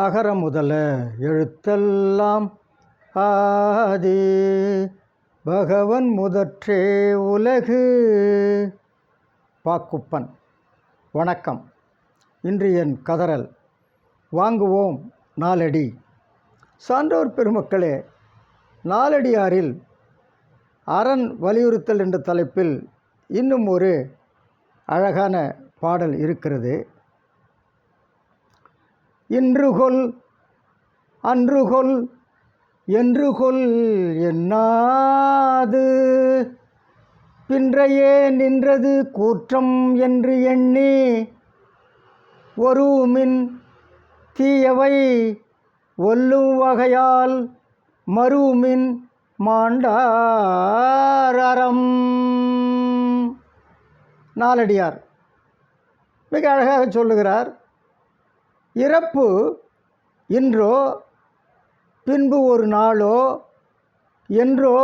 அகர முதல எழுத்தெல்லாம் ஆதி பகவன் முதற்றே உலகு. பாக்குப்பன். வணக்கம். இன்று என் கதறல் வாங்குவோம் நாலடி. சான்றோர் பெருமக்களே, நாலடியாரில் அரண் வலியுறுத்தல் என்ற தலைப்பில் இன்னும் ஒரு அழகான பாடல் இருக்கிறது. இன்றுகொல் அன்றுகொல் என்றுகொல் என்னாது பின்றையே நின்றது கூற்றம் என்று எண்ணி ஒருமின் தீயவை ஒல்லும் வகையால் மறுமின் மாண்டார் அறம். நாலடியார் மிக அழகாக சொல்லுகிறார். இறப்பு இன்றோ பின்பு ஒரு நாளோ என்றோ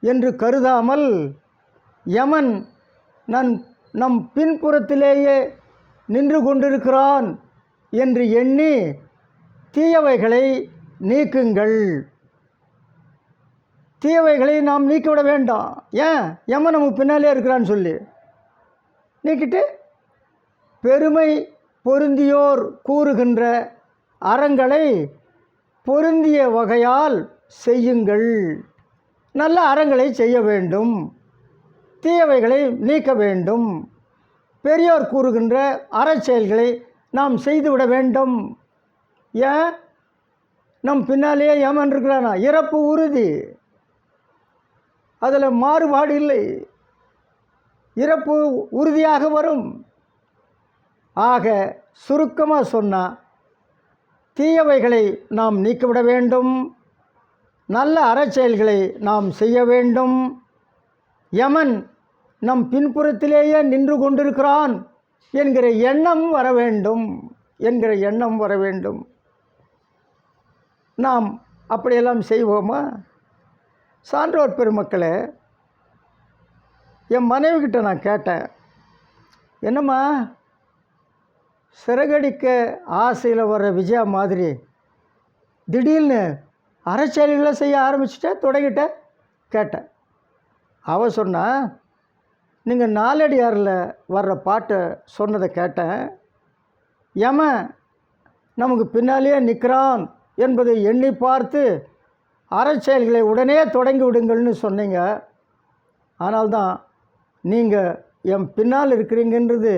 என்று கருதாமல் யமன் நம் பின்புறத்திலேயே நின்று கொண்டிருக்கிறான் என்று எண்ணி தீயவைகளை நீக்குங்கள். தீயவைகளை நாம் நீக்கிவிட வேண்டாம். ஏன்? யமன் நமக்கு பின்னாலே இருக்கிறான்னு சொல்லி நீக்கிட்டு பெருமை பொருந்தியோர் கூறுகின்ற அறங்களை பொருந்திய வகையால் செய்யுங்கள். நல்ல அறங்களை செய்ய வேண்டும், தீயவைகளை நீக்க வேண்டும். பெரியோர் கூறுகின்ற அறச்செயல்களை நாம் செய்துவிட வேண்டும். ஏன்? நம் பின்னாலேயே யமன் இருக்கிறானா? இறப்பு உறுதி, அதில் மாறுபாடு இல்லை. இறப்பு உறுதியாக வரும். ஆக சுருக்கமாக சொன்னால், தீயவைகளை நாம் நீக்கிவிட வேண்டும், நல்ல அறச்செயல்களை நாம் செய்ய வேண்டும். யமன் நம் பின்புறத்திலேயே நின்று கொண்டிருக்கிறான் என்கிற எண்ணம் வர வேண்டும். நாம் அப்படியெல்லாம் செய்வோமா? சான்றோர் பெருமக்களே, என் மனைவிக்கிட்ட நான் கேட்டேன், என்னம்மா சிறகடிக்க ஆசையில் வர்ற விஜயா மாதிரி திடீர்னு அறச்செயல்களை செய்ய தொடங்கிட்ட கேட்டேன். அவள் சொன்னா, நீங்கள் நாலடியாரில் வர்ற பாட்டை சொன்னதை கேட்டேன். யமன் நமக்கு பின்னாலேயே நிற்கிறான் என்பதை எண்ணி பார்த்து அறச்செயல்களை உடனே தொடங்கி விடுங்கள்னு சொன்னீங்க. ஆனால்தான் நீங்கள் என் பின்னால் இருக்கிறீங்கன்றது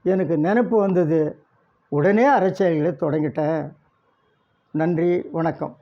எனக்கு நினைப்பு வந்தது. உடனே அறச்செயல்களை தொடங்கிட்டேன். நன்றி, வணக்கம்.